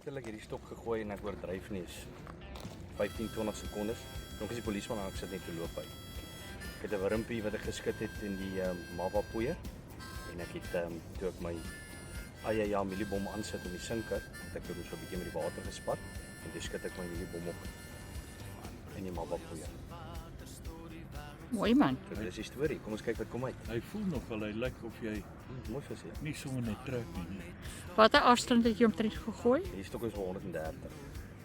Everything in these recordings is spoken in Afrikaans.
letterlik hierdie stok gegooi en ek oordryf nie is 15-20 sekondes. Dan is die polisieman aan, ek sit net te loop by. Ek het 'n wurmpie wat ek geskit het in die Mava poeier en ek het toe ek my eie mieliebom aansit in die sinker, het ek so 'n bietjie met die water gespat en toe skit ek my mieliebom op in die Mava poeier. Mooi man. So dis die storie. Kom ons kyk wat kom uit. Hy voel nogal, hy lyk of jy Mooi vis hier. nie sommer net trek nie. Watter afstand het jy omtrent gegooi? Hierdie stok is 130.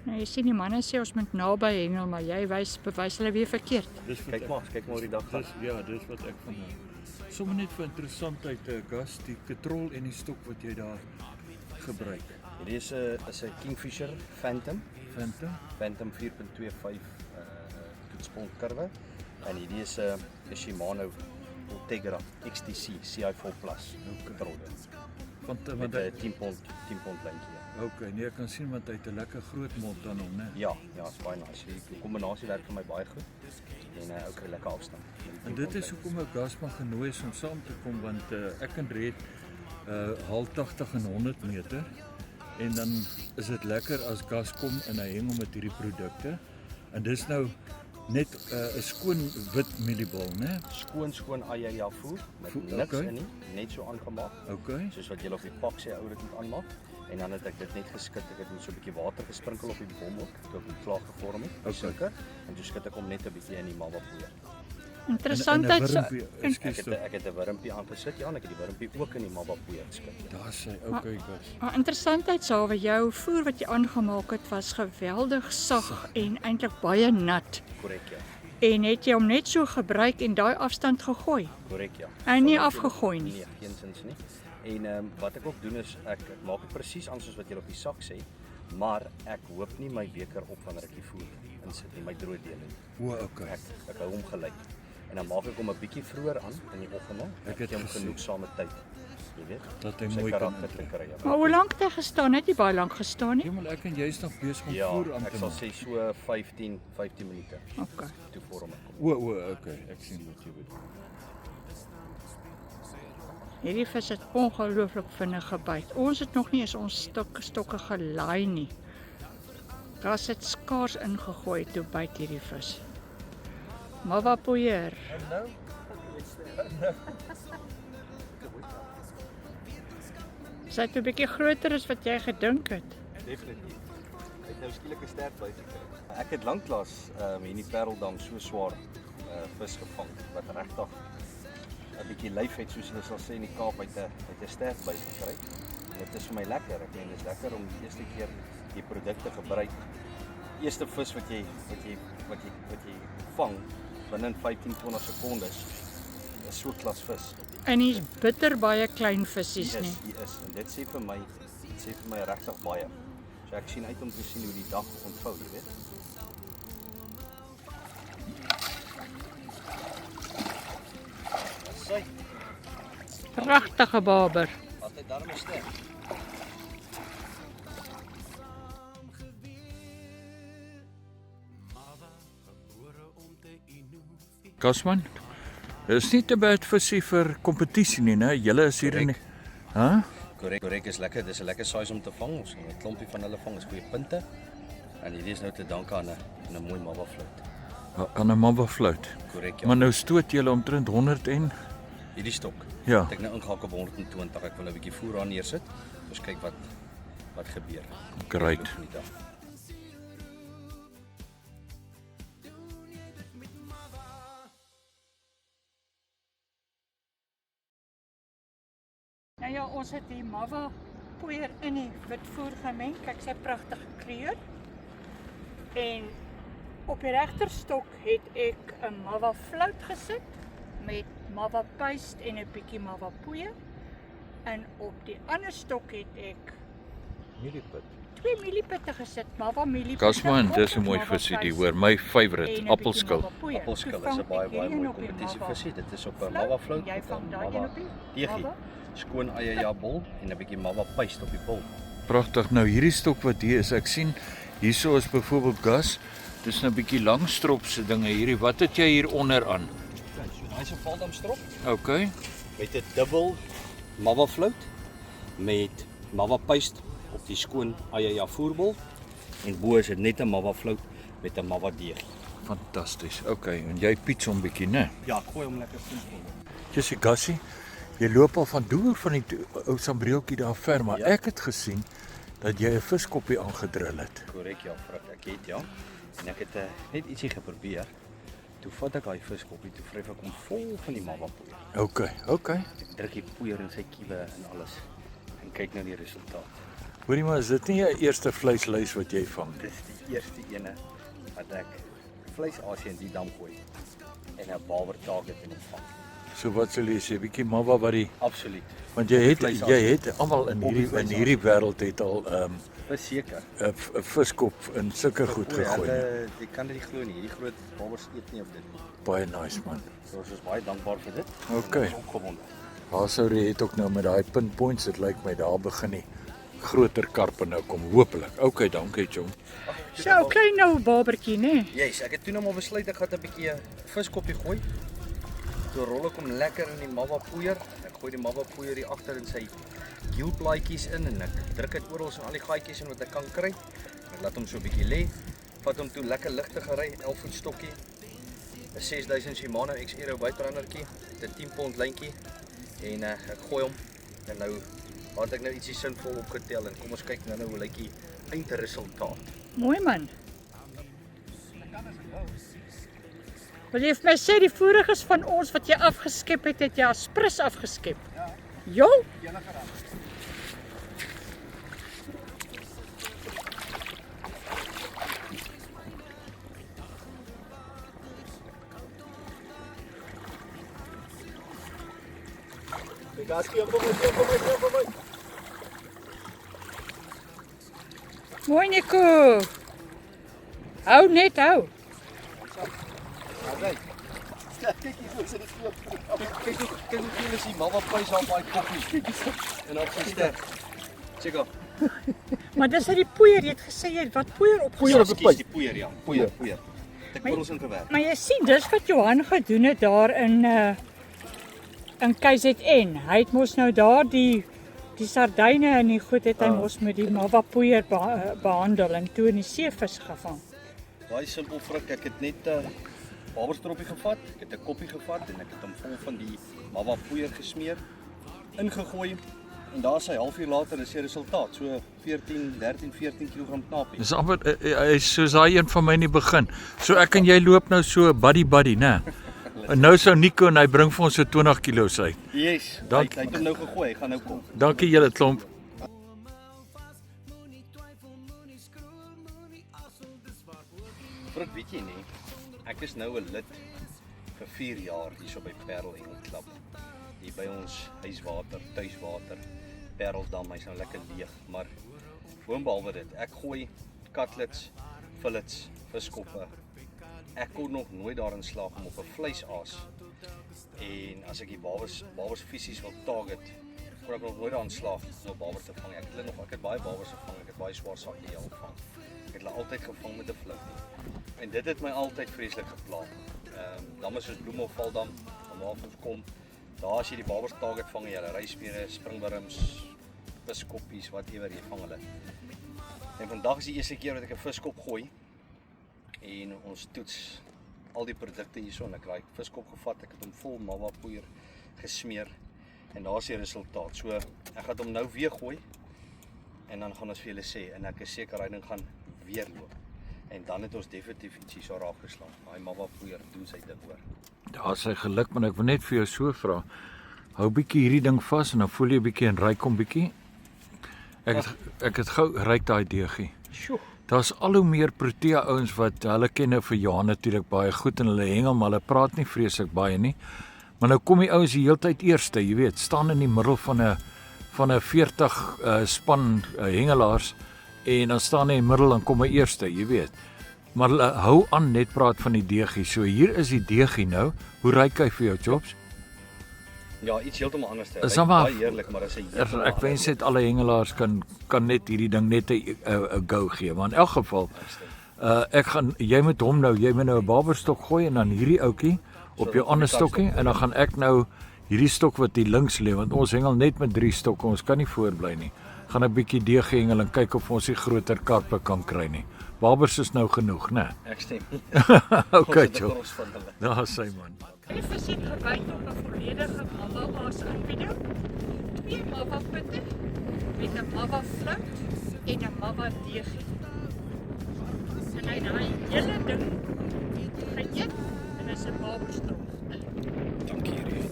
Nou jy sien die manne sê ons moet naby hengel, maar jy bewys hulle weer verkeerd. Dis wat Kyk maar hoe die dag gaan. dis wat ek van hou. Sommer net vir interessantheid, Gas, die katrol en die stok wat jy daar gebruik. Hierdie is 'n Kingfisher Phantom. Phantom 4.25 toetspunt kurwe en hierdie is 'n Shimano Ultegra XTC CI4 Plus katrol. Want Met 'n 10 pond lyntjie. okay, nee, ek kan sien want hy het 'n lekker groot mond aan hom, né? Ja, is baie nice. Die kombinasie werk vir my baie goed en ook 'n lekker afstand. En dit is hoekom ek Gas maar genooi is om saam te kom want ek en Red haal 80 en 100 meter en dan is dit lekker as Gas kom en hy hengel met hierdie produkte. En dis nou net 'n skoon wit mieliebal, né? Skoon eie voer met niks okay. in nie, net so aangemaak. Okay. Soos wat jy op die pak sê ou dit moet aanmaak. En dan het ek dit net geskit. Ek het net so 'n bietjie water gesprinkel op die bom ook, toe ek hom klaar gevorm het. Okay. Suiker en toe skit ek hom net 'n bietjie in die Mava poeier. Interessantheid Ek het 'n wurmpie aangesit, ja, en ek het die wurmpie ook in die Mava poeier geskit. Ja. Daar sê okay, Gas. Maar interessantheidshalwe jou voer wat jy aangemaak het was geweldig sag en eintlik baie nat. Korrek, ja. En het jy hom net so gebruik en daai afstand gegooi Korrek, ja. en nie afgegooi nie. Nee, geensins nie. En wat ek ook doen is ek maak dit presies aan soos wat jy op die sak sê, maar ek hoop nie my beker op wanneer ek die voer insit nie, my droë dele nie. O, okay. Ek hou hom gelyk. En dan maak ek hom 'n bietjie vroeër aan in die oggende. Ek het hom gesien. genoegsame tyd. Jy weet, Dat hy om sy mooi kan karakter te intrek. kry. Ja. Maar hoe lank het hy gestaan? Het hy baie lank gestaan nie? Ja, maar ek en jy is nog besig om Ja, voer aan ek te sal maak. sê so 15 minute Okay. toe vorm ek. O, okay. Ek sien wat jy bedoel. Hierdie vis het ongelooflik vinnig gebyt. Ons het nog nie eens ons stokke gelaai nie. Gas het skaars ingegooi toe byt hierdie vis. Mava poeier. En nou? Sy het 'n bietjie groter as wat jy gedink het. Definitief. Ek het nou skielik 'n sterk byt gekry. Ek het lanklaas hier in die Pareldan so swaar vis gevang wat regtig 'n bietjie lyf het, soos hulle sal sê in die Kaap, uit 'n sterk byt gekry. En dit is vir my lekker. Ek meen dit is lekker om die eerste keer die produkte gebruik. Eerste vis wat jy vang binne 15-20 sekondes is so klas vis. En hier's bitter baie klein visies Hier nie. is en dit sê vir my regtig baie. So ek sien uit om te sien hoe die dag ontvou, jy weet. Sy, Pragtige baber. wat het daarmee sterk? Gasman, is nie te bad visie vir kompetisie nie, né? Julle is hier in die... Korrek is lekker. Dis 'n lekker size om te vang. Ons 'n klompie van hulle vang is goeie punte. En hierdie is nou te danke aan 'n mooi Mava fluit. Aan 'n Mava fluit. Korrek, ja. Maar nou stoot julle omtrent 100 en... Hierdie stok. Ja. Het ek nou ingehak op 120. Ek wil 'n bietjie voer aan neersit. Dus kyk wat gebeur. Great. Loop nie daar. Nou ja, ons het die Mava poeier in die witvoer gemeng. Kyk sy pragtige kleur. En op die regterstok het ek 'n Mava fluit gesit met Mava paste en 'n bietjie Mava poeier. En op die ander stok het ek Mieliepit. 2 mieliepitte gesit, Mava mieliepitte. Gasman, dis 'n mooi visie, die hoor. My favourite, appelskil. Appelskil is 'n baie mooi kompetisie visie. Dit is op 'n Mava fluit Jy met vang 'n daai een Mava op die teegie. Skoon eie bol en 'n bietjie Mava paste op die bol. Pragtig. Nou hierdie stok wat hier is, ek sien hierso is byvoorbeeld Gas. Dis nou 'n bietjie langstrop se dinge hierdie. Wat het jy hier onder aan? Kyk, so hy's 'n valdamstrop Okay. met 'n dubbel Mava fluit met Mava paste op die skoon Ayaja voerbol en bo is dit net 'n mava flout met 'n mava deeg. Fantasties. Okay, en jy piets hom bietjie, né? Ja, ek gooi hom lekker simpel. Jessie Gassie, jy loop al van deur van die ou sambreeltjie daar ver, maar Ja. ek het gesien dat jy 'n viskoppie aangedrul het. Korrek, ja, Frik, ek het ja. En ek het net ietsie geprobeer. Toe vat ek daai viskoppie, toe vryf ek hom vol van die mava poeier. Okay. Ek druk die poeier in sy kiewe en alles en kyk nou die resultaat. Hoorie maar, is dit nie 'n eerste vleisluis wat jy vang nie? Dis die eerste ene wat ek vleisasie in die dam gooi en 'n baawer target in ontvang. So wat sal jy sê, bietjie mava wat die Absoluut. want jy het almal in hierdie wêreld het al Verseker. 'n viskop in sulke goed gegooi. Jy kan dit nie glo nie. Hierdie groot babbers eet nie op dit nie. Baie nice man. So ons is baie dankbaar vir dit. Okay. Ons is opgewonde. Haasourie het ook nou met daai pinpoints, dit lyk my daar begin die groter karpe nou kom hopelik. Okay, dankie Jong. So klein nou babertjie, né? Yes, ek het toe nou maar besluit ek gaan 'n bietjie viskoppie gooi. Toe rol ek hom lekker in die mava poeier. Ek gooi die mava poeier hier agter in sy hielplaatjies in en ek druk dit oral in al die gaatjies in wat ek kan kry. Ek laat hom so 'n bietjie lê. Vat hom toe lekker ligte gery, 11 voet stokkie. 'n 6000 Shimano XR buiterandertjie, 'n 10 pond lyntjie en ek gooi hom en nou het ek nou ietsie sinvol opgetel en kom ons kyk nou hoe lyk die eindresultaat. Mooi man. Wil jy vir my sê die voeriges van ons wat jy afgeskep het jy as prins afgeskep? Ja. Mooi Nico. Hou net hou. Kyk hoe veel is die mama puis aan daai koppie. En op sy ster. Check op. Maar dis uit die poeier, jy het gesê jy het wat poeier opgesit. Die poeier ja, poeier. Ek het ons in gewerk. Maar jy sien, dis wat Johan gedoen het daar in KZN. Hy het mos nou daar die sardyne en die goed het hy mos met die mava poeier behandel en toe in die seevis gevang. Baie simpel Frik, ek het net baberstroppie gevat, ek het 'n koppie gevat en ek het hom vol van die mava poeier gesmeer, ingegooi en daar sy halfuur later is die resultaat, so 13-14 kg knapie. Dis amper hy is soos daai een van my in die begin. So ek en jy loop nou so buddy, né? En nou sou Nico en hy bring vir ons so 20 kg uit. Yes, hy het hom nou gegooi, hy gaan nou kom. Dankie julle klomp. Frik, weet jy nie, ek is nou 'n lid vir 4 jaar hierso by Parel Engel Club. Hier by ons huiswater, tuiswater, Pareldam, hy's nou lekker leeg, maar boonbehalwe dit, ek gooi cutlets, fillets, viskoppe. Ek kon nog nooit daarin slaag om op 'n vleisaas en as ek die babers fisies wil target, kon ek nog nooit daarin slaag om 'n baber te vang. Ek het baie babers gevang, ek het baie swaar sakkie gevang. Ek het hulle altyd gevang met 'n flout. En dit het my altyd vreeslik gepla. Damme soos Bloemhof, Valdam, vanaf ons kom, daar as jy die babers target vang jy, ryspiere, springwurms, viskoppies, whatever jy vang hulle. En vandag is die eerste keer dat ek 'n viskop gooi en ons toets al die produkte hierso en ek raai viskop gevat, ek het hom vol mava poeier gesmeer en daar's die resultaat. So ek gaan hom nou weer gooi en dan gaan ons vir julle sê en ek is seker hy ding gaan weer loop. En dan het ons definitief ietsie so raak geslaan. Daai mava poeier doen sy ding hoor. Daar sy geluk, maar ek wil net vir jou so vra. Hou bietjie hierdie ding vas en dan voel jy bietjie en ryk hom bietjie. Ek het gou ryk daai deegie. Sjoe. Daar's al hoe meer Protea ouens wat hulle ken nou vir Johan natuurlik baie goed en hulle hengel, maar hulle praat nie vreeslik baie nie. Maar nou kom die ouens die heeltyd eerste, jy weet, staan in die middel van 'n 40 span hengelaars en dan staan hy in die middel en kom hy eerste, jy weet. Maar hulle hou aan net praat van die deegie. So hier is die deegie nou. Hoe ryk hy vir jou, Chops? Ja, iets heeltemal anders. Is dan maar baie heerlik, maar as hy ek wens net alle hengelaars kan net hierdie ding net 'n go gee. Maar in elk geval jy moet nou 'n baberstok gooi en dan hierdie ouetjie op jou ander stokkie en dan gaan ek nou hierdie stok wat hier links lê want ons hengel net met 3 stokke, ons kan nie voorbly nie. gaan 'n bietjie deeghengel en kyk of ons die groter karpe kan kry nie. Babers is nou genoeg, né? Ek stem. Okay, Ons het 'n Joe. kos van hulle. Daar sy man. Die vis het gebyt op 'n volledige mava aas aanbieding. 2 mava putte met 'n mava fluit en 'n mava deegie. En hy daai hele ding geëet en is 'n baberstrop. Dankie, Riet.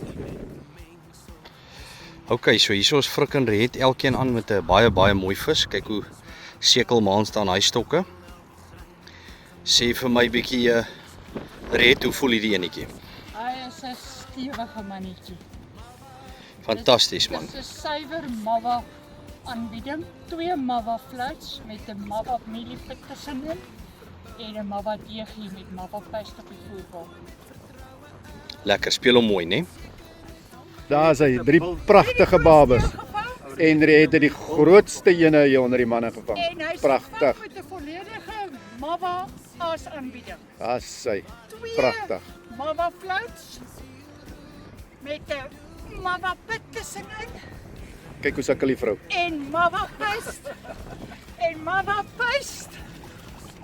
Okay, so hier is Frik en Riet elkeen aan met 'n baie mooi vis. Kyk hoe sekelmaan staan hy stokke. Sê vir my bietjie Riet, hoe voel die enetjie? Hy is 'n stewige mannetjie. Fantasties man. Dit is 'n suiwer mava aanbieding, 2 mava fluits met 'n mava mielievet tussenin en 'n mava deegie met mava paste op die voerbal. Lekker, speel hom mooi, né? Daar is hy, 3 pragtige babes. En Riet het die grootste ene hier onder die manne gevang. En hy is Pragtig. met 'n volledige mava aas aanbieding. Daar is hy. 2 Pragtig. mava fluits met 'n mava pit tussenin Kyk hoe sukkel die vrou. en mava paste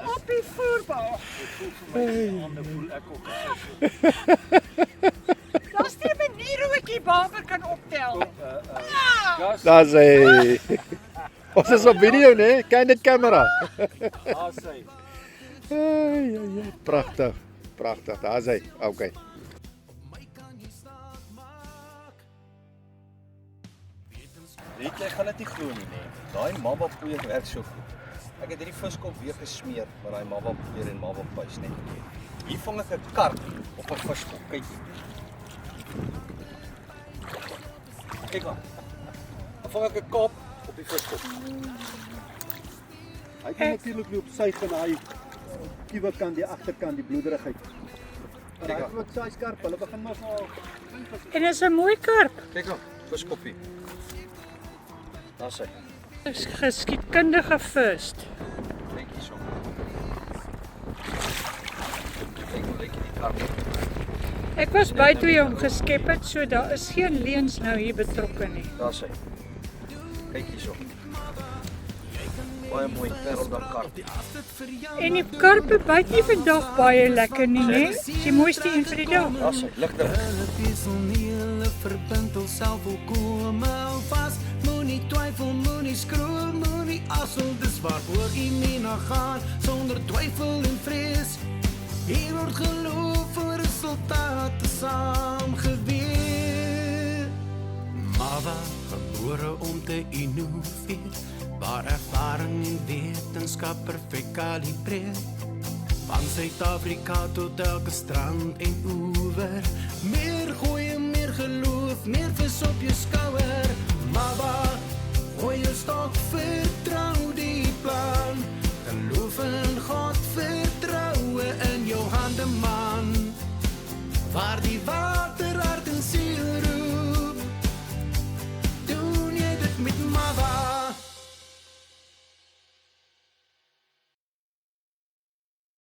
op die voerbal. Daar's nie 'n manier hoe ek die baber kan optel. Daar is hy. Ons is op video, né? Candid camera. Daar sy. Pragtig. Pragtig. Daar is hy. Okay. Riet, jy gaan dit nie glo nie, né? Daai mava poeier werk so goed. Ek het hierdie viskop weer gesmeer met daai mava poeier en mava paste, né? Hier vang ek 'n karp op 'n viskop. Kyk. Kyk maar. Dan vang ek 'n kaap op die viskop. Hy kan natuurlik loop suig en hy kiewe kan die agterkant die bloederigheid. Maar Kijk hy aan. groot size karp, hulle begin maar van En is 'n mooi karp. Kyk maar, viskoppie. Daar sy. Dis geskiedkundige vis. Kyk hierso. Kyk hoe lyk die karp. Ek was by toe jy hom geskep het, so daar is geen leuns nou hier betrokke nie. Daar sy. Kyk hierso. Baie mooi pereldam karp. En die karpe byt nie vandag baie lekker nie, né? Dis die mooiste een vir die dag. Daar sy, ligdruk. Hulle verbind hulself volkome vas. Moenie twyfel, moenie skroom, moenie assel. Dis waaroor jy mee na gaan, sonder twyfel en vrees. Hier word geloof vir resultate saamgeweer. Mava, gebore om te innoveer, waar ervaring en wetenskap perfek kalibreer. Van Suid-Afrika tot elke strand en oewer. Meer gooi, meer geloof, meer vis op jou skouer. Mava, gooi jou stok vir